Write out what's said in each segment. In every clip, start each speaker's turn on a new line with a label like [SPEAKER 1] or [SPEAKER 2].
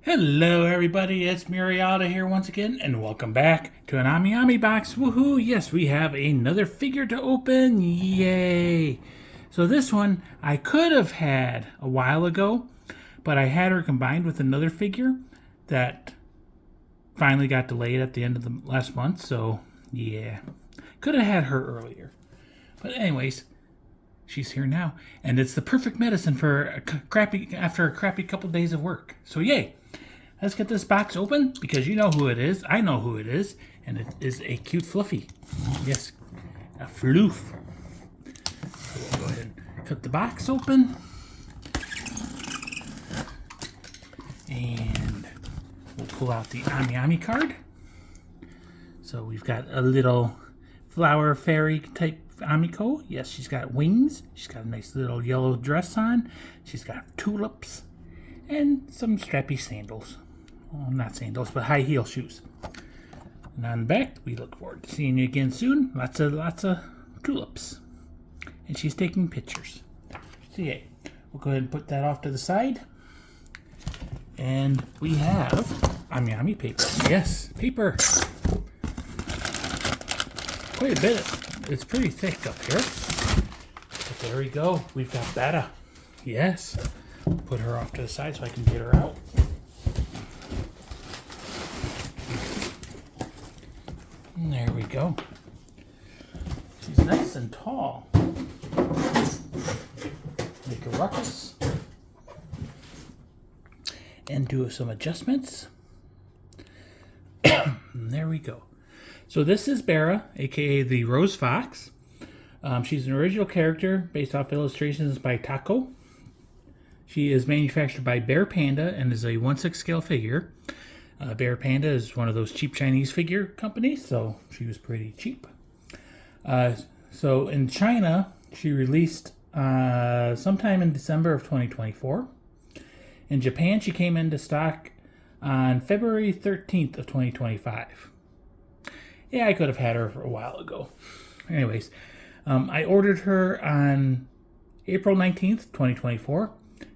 [SPEAKER 1] Hello everybody, it's Muriata here once again, and welcome back to an Ami box. Woohoo! Yes, we have another figure to open. Yay! So this one I could have had a while ago, but I had her combined with another figure that finally got delayed at the end of the last month, so yeah. Could have had her earlier. But anyways, she's here now, and it's the perfect medicine for after a crappy couple days of work. So yay! Let's get this box open because you know who it is. I know who it is, and it is a cute fluffy. Yes, a floof. So we'll go ahead and cut the box open, and we'll pull out the Ami card. So we've got a little flower fairy type Amiko. Yes, she's got wings. She's got a nice little yellow dress on. She's got tulips and some strappy sandals. Well, not sandals, but high heel shoes. And on the back, we look forward to seeing you again soon. Lots of tulips. And she's taking pictures. So yeah, we'll go ahead and put that off to the side. And we have Ami paper. Yes, paper. Quite a bit. It's pretty thick up here. But there we go. We've got Bara. Yes. Put her off to the side so I can get her out. And there we go. She's nice and tall. Make a ruckus. And do some adjustments. And there we go. So this is Bara, aka the Rose Fox. She's an original character based off illustrations by Tacco. She is manufactured by Bear Panda and is a 1/6 scale figure. Bear Panda is one of those cheap Chinese figure companies, so she was pretty cheap. So in China, she released sometime in December of 2024. In Japan, she came into stock on February 13th of 2025. Yeah, I could have had her for a while ago. Anyways, I ordered her on April 19th, 2024.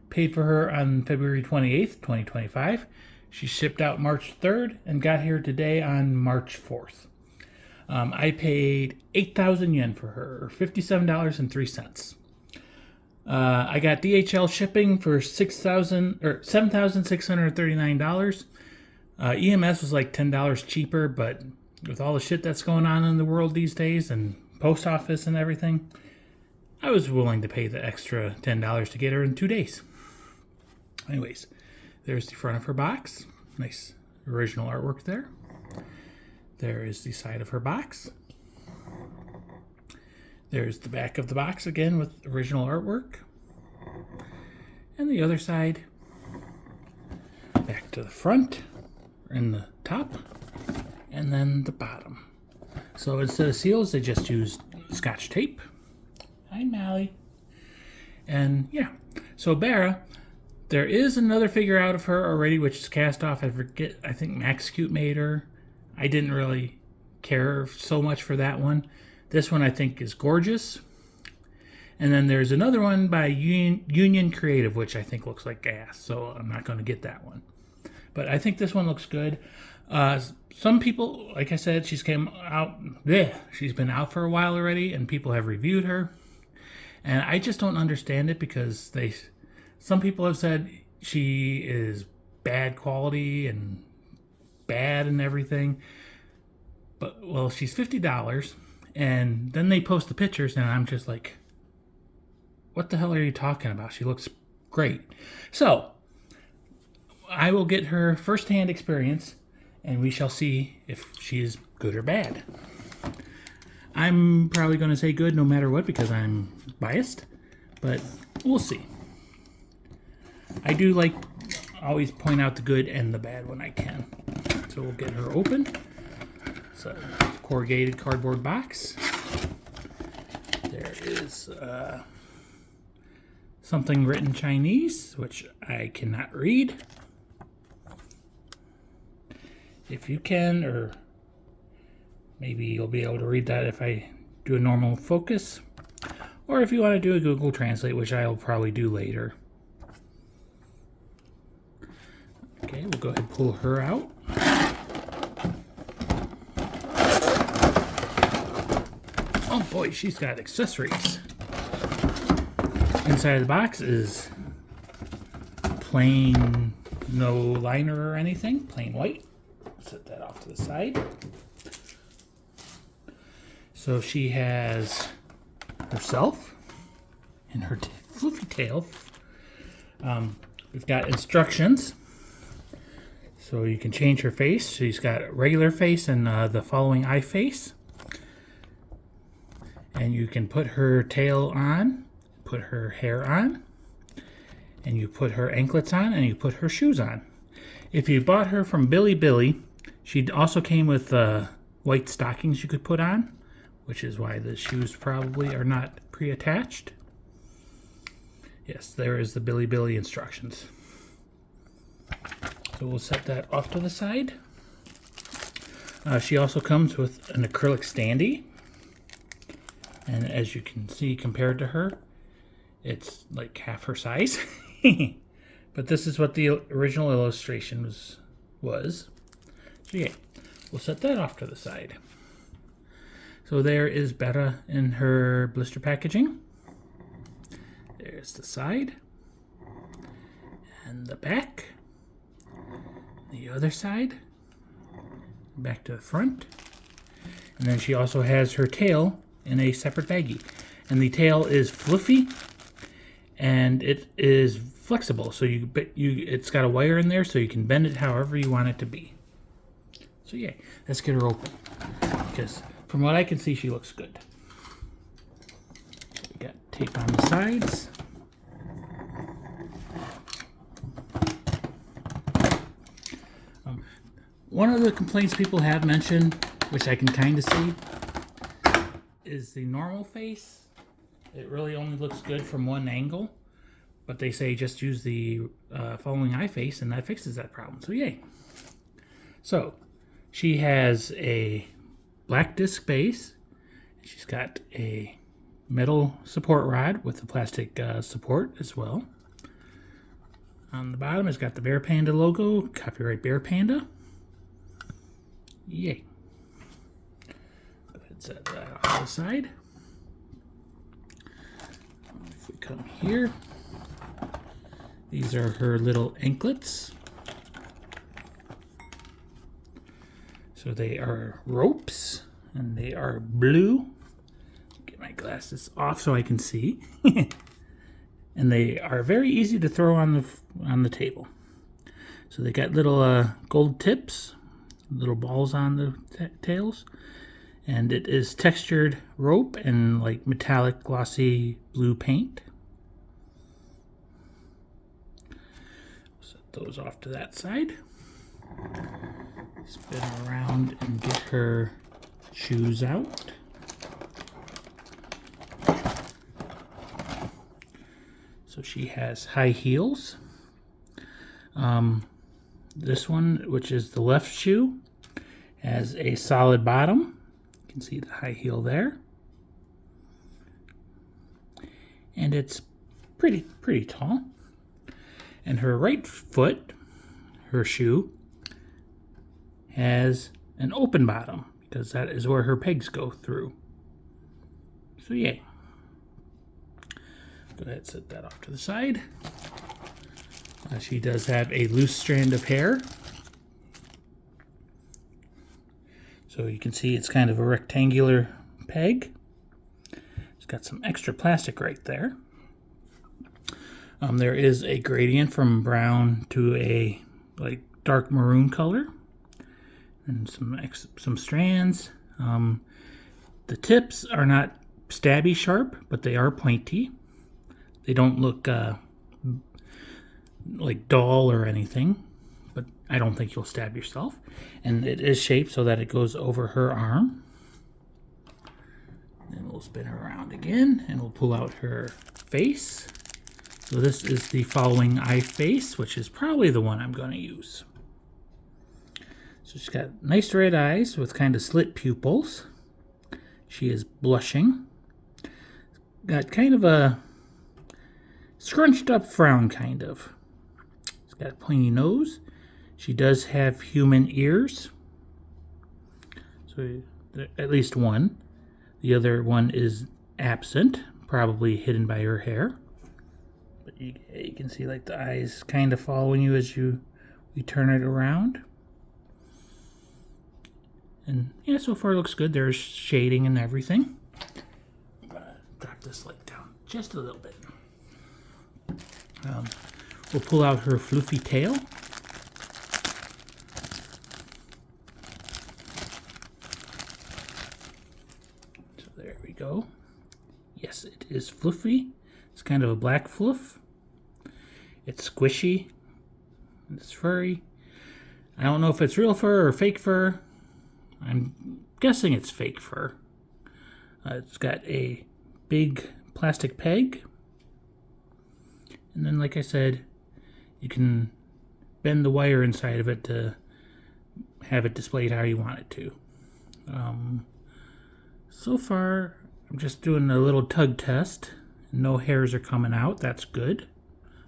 [SPEAKER 1] Paid for her on February 28th, 2025. She shipped out March 3rd and got here today on March 4th. I paid 8,000 yen for her, or $57.03. I got DHL shipping for $7,639. EMS was like $10 cheaper, but with all the shit that's going on in the world these days and post office and everything, I was willing to pay the extra $10 to get her in 2 days. Anyways, there's the front of her box. Nice original artwork there. There is the side of her box. There's the back of the box again with original artwork. And the other side. Back to the front and the top. And then the bottom. So instead of seals, they just used Scotch tape. Hi, Mally. And yeah, so Bara, there is another figure out of her already, which is cast off. I forget, I think Max Cute made her. I didn't really care so much for that one. This one I think is gorgeous. And then there's another one by Union Creative, which I think looks like gas, so I'm not going to get that one. But I think this one looks good. Some people, like I said, she's been out for a while already, and people have reviewed her. And I just don't understand it because some people have said she is bad quality and bad and everything. But, well, she's $50, and then they post the pictures, and I'm just like, what the hell are you talking about? She looks great. So, I will get her first-hand experience, and we shall see if she is good or bad. I'm probably going to say good no matter what because I'm biased, but we'll see. I do like always point out the good and the bad when I can. So we'll get her open. So corrugated cardboard box. There is something written Chinese, which I cannot read. If you can, or maybe you'll be able to read that if I do a normal focus. Or if you want to do a Google Translate, which I'll probably do later. Okay, we'll go ahead and pull her out. Oh boy, she's got accessories. Inside of the box is plain, no liner or anything, plain white. Set that off to the side. So she has herself and her fluffy tail. We've got instructions. So you can change her face. She's got a regular face and the following eye face. And you can put her tail on, put her hair on, and you put her anklets on, and you put her shoes on. If you bought her from Billy, she also came with white stockings you could put on, which is why the shoes probably are not pre-attached. Yes, there is the Billy instructions. So we'll set that off to the side. She also comes with an acrylic standee. And as you can see, compared to her, it's like half her size. But this is what the original illustration was. So yeah, we'll set that off to the side. So there is Bara in her blister packaging. There's the side. And the back. The other side. Back to the front. And then she also has her tail in a separate baggie. And the tail is fluffy and it is flexible. So it's got a wire in there so you can bend it however you want it to be. So yeah, let's get her open. Because from what I can see, she looks good. We got tape on the sides. One of the complaints people have mentioned, which I can kind of see, is the normal face. It really only looks good from one angle, but they say just use the following eye face and that fixes that problem. So yay. So she has a black disc base. She's got a metal support rod with a plastic support as well. On the bottom it's got the Bear Panda logo, copyright Bear Panda. Yay. Go ahead and set that off to the side. If we come here, these are her little anklets. So they are ropes and they are blue. Get my glasses off so I can see. And they are very easy to throw on the table. So they got little gold tips, little balls on the tails, and it is textured rope and like metallic glossy blue paint. Set those off to that side. Spin around and get her shoes out. So she has high heels. This one, which is the left shoe, has a solid bottom. You can see the high heel there. And it's pretty tall. And her right foot, her shoe, has an open bottom because that is where her pegs go through. So yay. Go ahead and set that off to the side. She does have a loose strand of hair. So you can see it's kind of a rectangular peg. It's got some extra plastic right there. There is a gradient from brown to a like dark maroon color. And some strands. The tips are not stabby sharp, but they are pointy. They don't look like dull or anything, but I don't think you'll stab yourself. And it is shaped so that it goes over her arm. Then we'll spin her around again and we'll pull out her face. So this is the following eye face, which is probably the one I'm going to use. So she's got nice red eyes with kind of slit pupils. She is blushing. Got kind of a scrunched up frown, kind of. She's got a pointy nose She does have human ears. So at least one. The other one is absent, probably hidden by her hair. But you can see like the eyes kind of following you as you turn it around. And yeah, so far it looks good. There's shading and everything. I'm gonna drop this light down just a little bit. We'll pull out her floofy tail. So there we go. Yes, it is fluffy. It's kind of a black fluff. It's squishy. It's furry. I don't know if it's real fur or fake fur. I'm guessing it's fake fur. It's got a big plastic peg. And then, like I said, you can bend the wire inside of it to have it displayed how you want it to. So far, I'm just doing a little tug test. No hairs are coming out. That's good.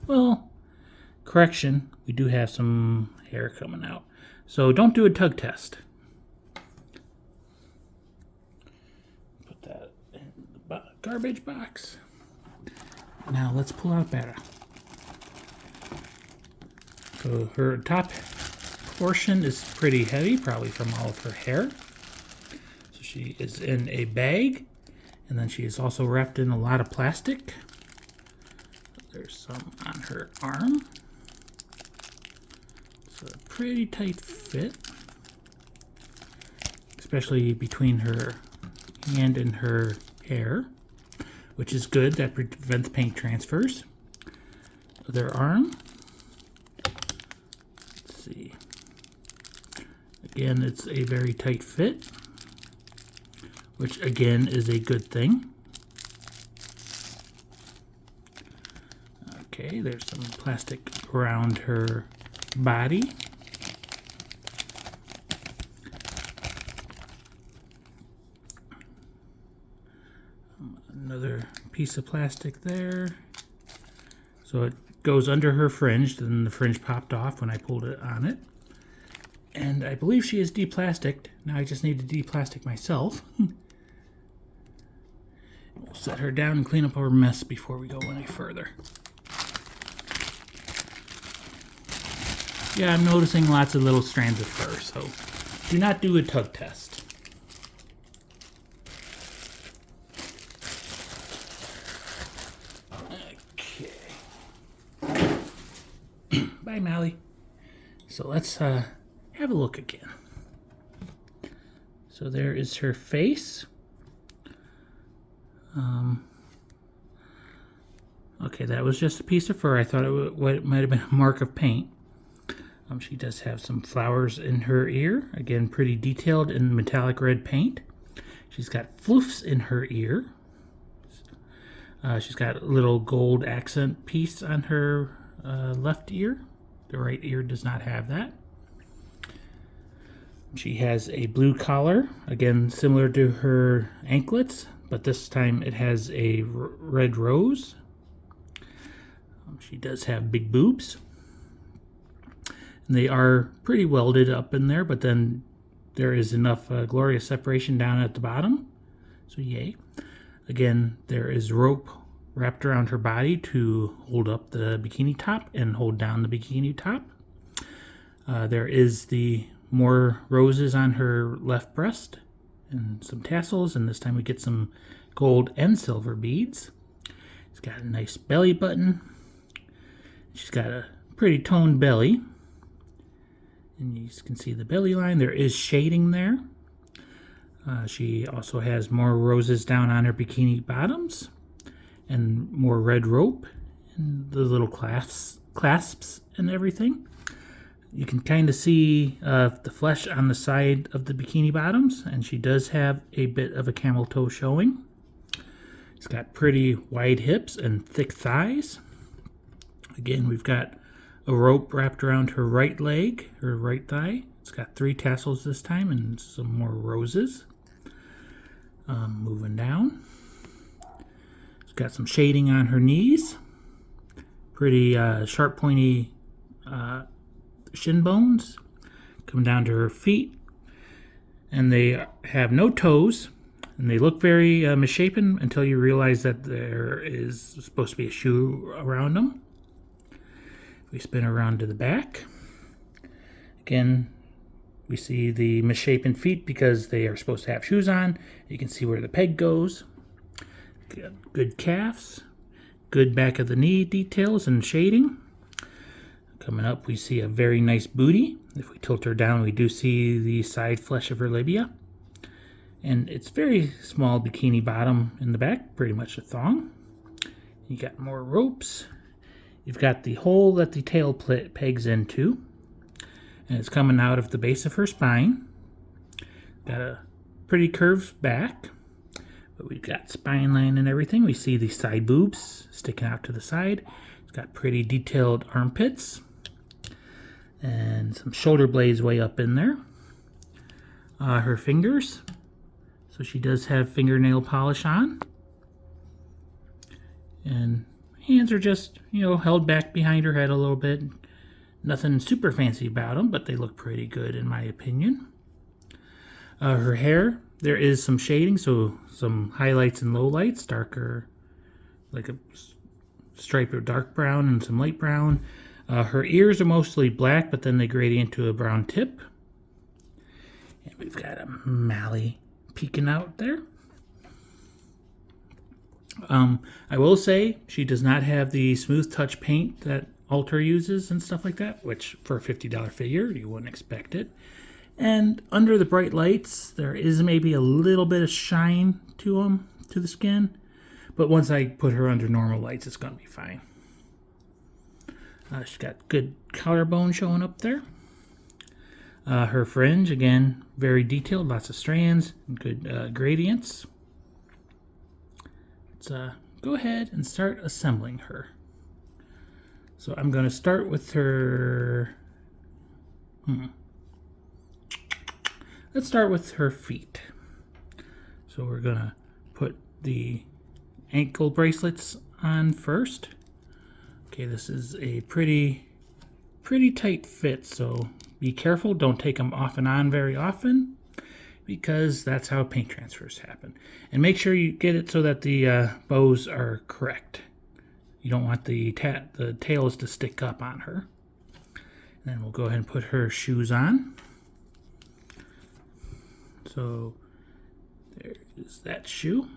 [SPEAKER 1] Well, correction, we do have some hair coming out. So don't do a tug test. Put that in the garbage box. Now let's pull out Bara. So her top portion is pretty heavy, probably from all of her hair. So she is in a bag, and then she is also wrapped in a lot of plastic. There's some on her arm. It's a pretty tight fit, especially between her hand and her hair, which is good. That prevents paint transfers. Other arm. Let's see. Again, it's a very tight fit, which again is a good thing. Okay, there's some plastic around her body. Another piece of plastic there. So it goes under her fringe, then the fringe popped off when I pulled it on it. And I believe she is deplasticed. Now I just need to deplastic myself. We'll set her down and clean up our mess before we go any further. Yeah, I'm noticing lots of little strands of fur, so do not do a tug test. Okay. Bye, Mally. So let's have a look again. So there is her face. Okay, that was just a piece of fur. I thought it might have been a mark of paint. She does have some flowers in her ear. Again, pretty detailed in metallic red paint. She's got floofs in her ear. She's got a little gold accent piece on her left ear. The right ear does not have that. She has a blue collar, again similar to her anklets, but this time it has a red rose. She does have big boobs. They are pretty welded up in there, but then there is enough glorious separation down at the bottom. So yay. Again, there is rope wrapped around her body to hold up the bikini top and hold down the bikini top. There is the more roses on her left breast and some tassels, and this time we get some gold and silver beads. She's got a nice belly button. She's got a pretty toned belly. And you can see the belly line. There is shading there. She also has more roses down on her bikini bottoms and more red rope and the little clasps and everything. You can kind of see the flesh on the side of the bikini bottoms, and she does have a bit of a camel toe showing. She's got pretty wide hips and thick thighs. Again, we've got a rope wrapped around her right leg, her right thigh. It's got 3 tassels this time and some more roses. Moving down. She's got some shading on her knees. Pretty sharp, pointy shin bones, come down to her feet, and they have no toes, and they look very misshapen until you realize that there is supposed to be a shoe around them. We spin around to the back. Again, we see the misshapen feet because they are supposed to have shoes on. You can see where the peg goes. Good calves. Good back of the knee details and shading. Coming up, we see a very nice booty. If we tilt her down, we do see the side flesh of her labia. And it's very small bikini bottom in the back, pretty much a thong. You got more ropes. You've got the hole that the tail pegs into. And it's coming out of the base of her spine. Got a pretty curved back. But we've got spine line and everything. We see the side boobs sticking out to the side. It's got pretty detailed armpits. And some shoulder blades way up in there. Her fingers. So she does have fingernail polish on. And hands are just, held back behind her head a little bit. Nothing super fancy about them, but they look pretty good in my opinion. Her hair, there is some shading, so some highlights and lowlights, darker, like a stripe of dark brown and some light brown. Her ears are mostly black, but then they gradient to a brown tip. And we've got a Mally peeking out there. I will say she does not have the smooth touch paint that Alter uses and stuff like that, which for a $50 figure, you wouldn't expect it. And under the bright lights, there is maybe a little bit of shine to the skin. But once I put her under normal lights, it's going to be fine. She's got good collarbone showing up there. Her fringe, again, very detailed, lots of strands, and good gradients. Let's go ahead and start assembling her. So I'm going to start with her... Let's start with her feet. So we're going to put the ankle bracelets on first. Okay, this is a pretty tight fit, so be careful. Don't take them off and on very often, because that's how paint transfers happen. And make sure you get it so that the bows are correct. You don't want the tails to stick up on her. And then we'll go ahead and put her shoes on. So there's that shoe.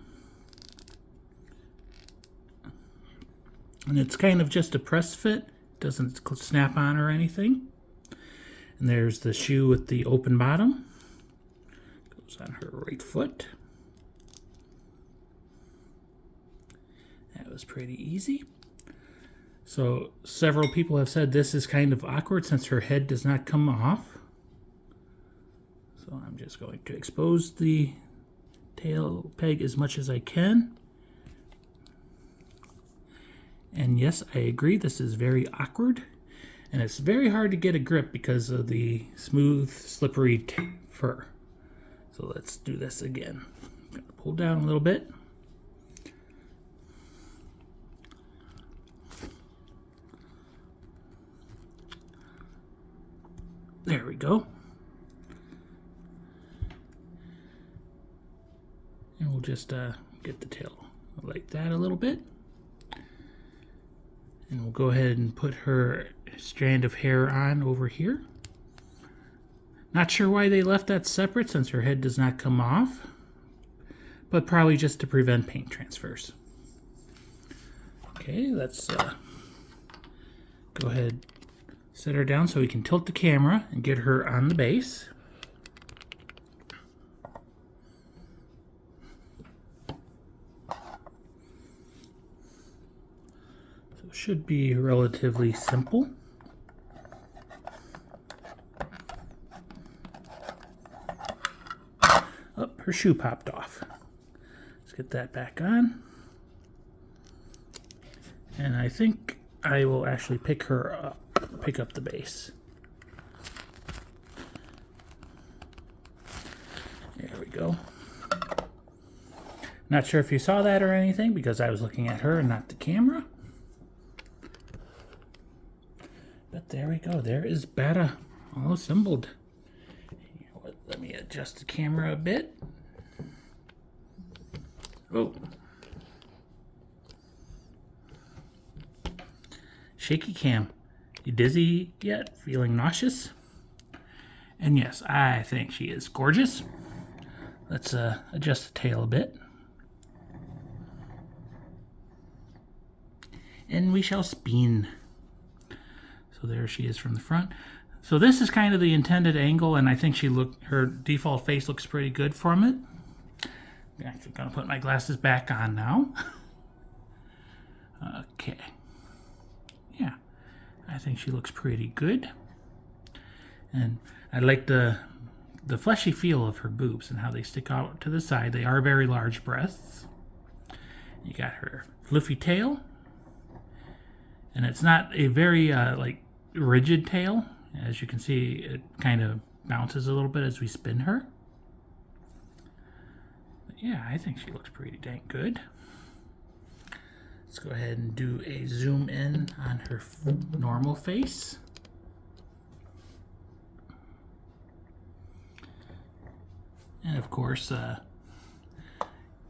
[SPEAKER 1] And it's kind of just a press fit. Doesn't snap on or anything. And there's the shoe with the open bottom. Goes on her right foot. That was pretty easy. So several people have said this is kind of awkward since her head does not come off. So I'm just going to expose the tail peg as much as I can. And yes, I agree, this is very awkward. And it's very hard to get a grip because of the smooth, slippery fur. So let's do this again. I'm going to pull down a little bit. There we go. And we'll just get the tail like that a little bit. And we'll go ahead and put her strand of hair on over here. Not sure why they left that separate since her head does not come off, but probably just to prevent paint transfers. Okay, let's go ahead, set her down so we can tilt the camera and get her on the base. So it should be relatively simple. Oh, her shoe popped off. Let's get that back on. And I think I will actually pick her up, pick up the base. There we go. Not sure if you saw that or anything because I was looking at her and not the camera. But there there we go. There is Bara all assembled. Let me adjust the camera a bit. Oh. Shaky cam. You dizzy yet? Feeling nauseous? And yes, I think she is gorgeous. Let's adjust the tail a bit. And we shall spin. So there she is from the front. So this is kind of the intended angle, and I think her default face looks pretty good from it. I'm actually gonna put my glasses back on now. Okay. Yeah, I think she looks pretty good. And I like the fleshy feel of her boobs and how they stick out to the side. They are very large breasts. You got her fluffy tail. And it's not a very like rigid tail. As you can see, it kind of bounces a little bit as we spin her. But yeah, I think she looks pretty dang good. Let's go ahead and do a zoom in on her normal face. And of course,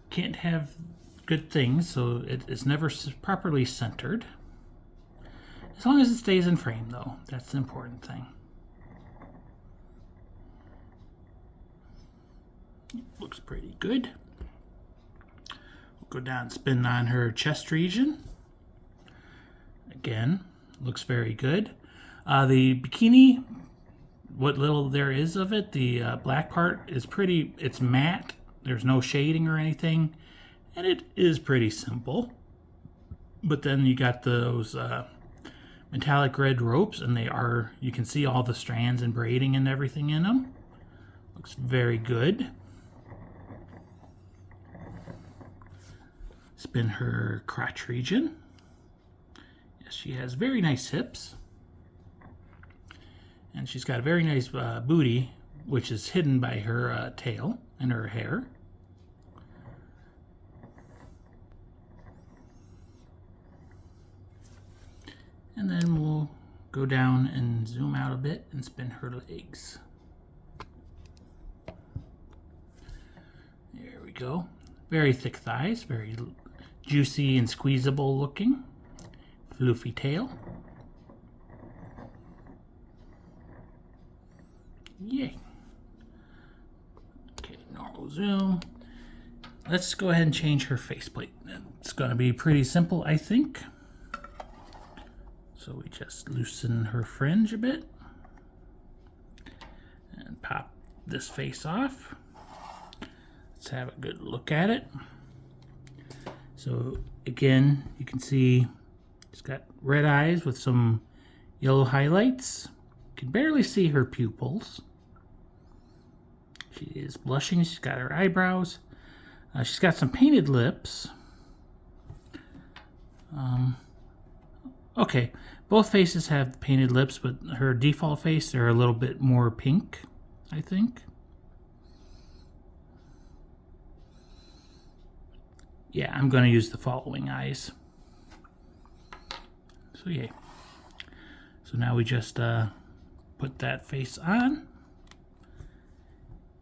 [SPEAKER 1] can't have good things, so it is never properly centered. As long as it stays in frame, though, that's the important thing. Looks pretty good. We'll go down and spin on her chest region. Again, looks very good. The bikini, what little there is of it, the black part is pretty, it's matte. There's no shading or anything, and it is pretty simple. But then you got those metallic red ropes, and they are, you can see all the strands and braiding and everything in them. Looks very good. Spin her crotch region. Yes, she has very nice hips. And she's got a very nice booty, which is hidden by her tail and her hair. And then we'll go down and zoom out a bit and spin her legs. There we go. Very thick thighs, very juicy and squeezable looking. Fluffy tail. Yay. Okay, normal zoom. Let's go ahead and change her faceplate. It's going to be pretty simple, I think. So we just loosen her fringe a bit and pop this face off. Let's have a good look at it. So again, you can see she's got red eyes with some yellow highlights. You can barely see her pupils. She is blushing. She's got her eyebrows. She's got some painted lips. Okay, both faces have painted lips, but her default face, they're a little bit more pink, I think. Yeah, I'm going to use the following eyes. So yeah. So now we just put that face on.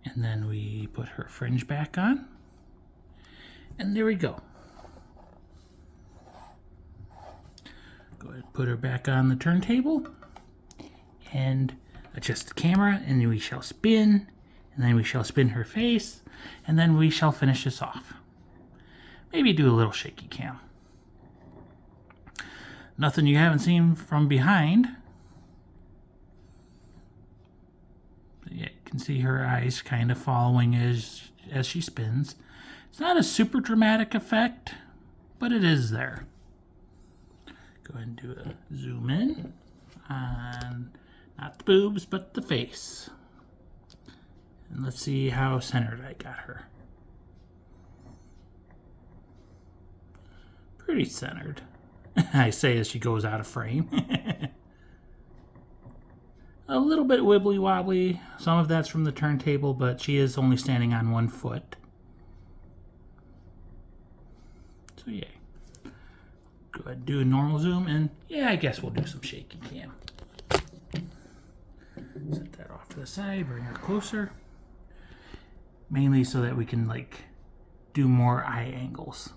[SPEAKER 1] And then we put her fringe back on. And there we go. Go ahead and put her back on the turntable. And adjust the camera, and we shall spin. And then we shall spin her face. And then we shall finish this off. Maybe do a little shaky cam. Nothing you haven't seen from behind. But yeah, you can see her eyes kind of following as she spins. It's not a super dramatic effect, but it is there. Go ahead and do a zoom in on not the boobs, but the face. And let's see how centered I got her. Pretty centered. I say as she goes out of frame. A little bit wibbly wobbly. Some of that's from the turntable, but she is only standing on one foot. So yeah. Go ahead and do a normal zoom, and yeah, I guess we'll do some shaky cam. to the side, bring her closer. Mainly so that we can like do more eye angles.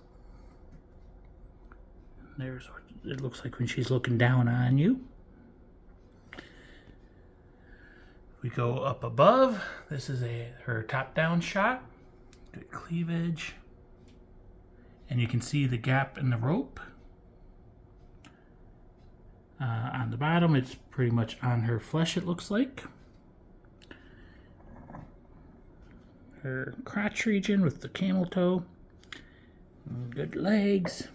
[SPEAKER 1] There's what it looks like when she's looking down on you. We go up above. This is her top-down shot. Good cleavage. And you can see the gap in the rope. On the bottom, it's pretty much on her flesh, it looks like. Her crotch region with the camel toe. Good legs.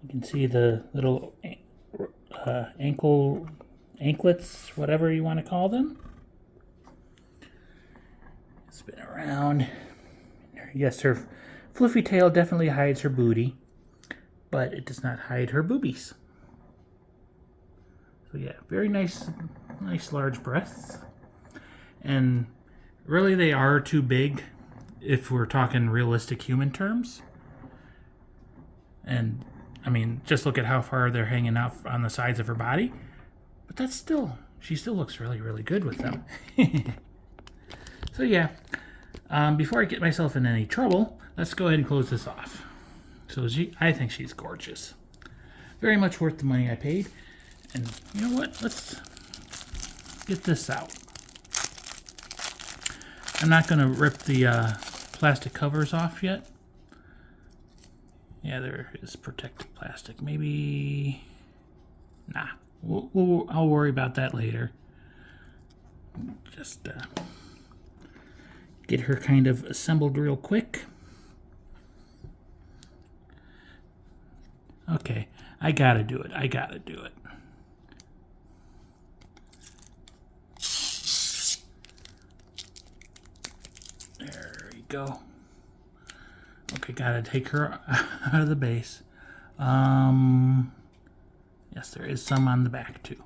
[SPEAKER 1] You can see the little anklets, whatever you want to call them. Spin around. Yes, her fluffy tail definitely hides her booty, but it does not hide her boobies. So yeah, very nice large breasts. And really they are too big if we're talking realistic human terms. And I mean, just look at how far they're hanging out on the sides of her body. But that's still, she still looks really, really good with them. So yeah, before I get myself in any trouble, let's go ahead and close this off. So I think she's gorgeous. Very much worth the money I paid. And you know what? Let's get this out. I'm not going to rip the plastic covers off yet. Yeah, there is protective plastic. Maybe... Nah. I'll worry about that later. Just get her kind of assembled real quick. Okay. I gotta do it. There we go. Okay, gotta take her out of the base. Yes, there is some on the back too.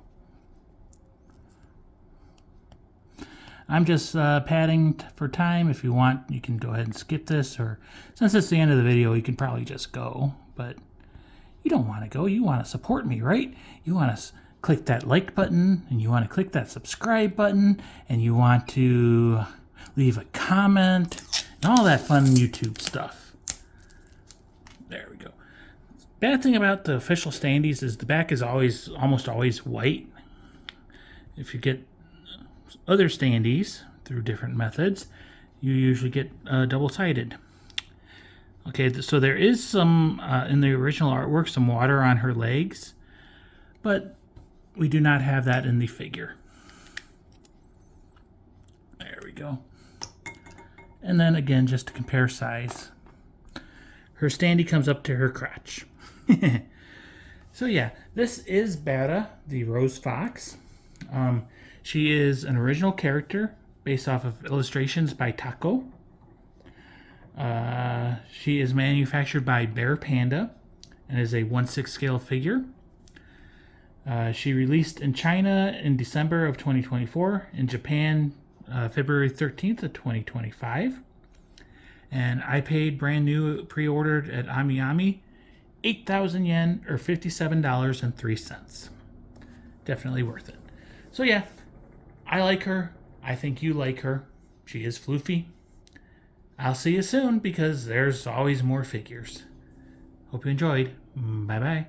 [SPEAKER 1] I'm just padding for time. If you want, you can go ahead and skip this, or since it's the end of the video, you can probably just go. But you don't want to go. You want to support me, right? You want to click that like button, and you want to click that subscribe button, and you want to leave a comment, and all that fun YouTube stuff. There we go. Bad thing about the official standees is the back is almost always white. If you get other standees through different methods, you usually get double-sided. Okay, so there is some, in the original artwork, some water on her legs, but we do not have that in the figure. There we go. And then again, just to compare size, her standee comes up to her crotch. So yeah, this is Bara, the rose fox. She is an original character based off of illustrations by Tacco. She is manufactured by Bear Panda and is a 1/6 scale figure. She released in China in December of 2024, in Japan February 13th of 2025. And I paid brand new, pre-ordered at AmiAmi, 8,000 yen or $57.03. Definitely worth it. So yeah, I like her. I think you like her. She is floofy. I'll see you soon because there's always more figures. Hope you enjoyed. Bye-bye.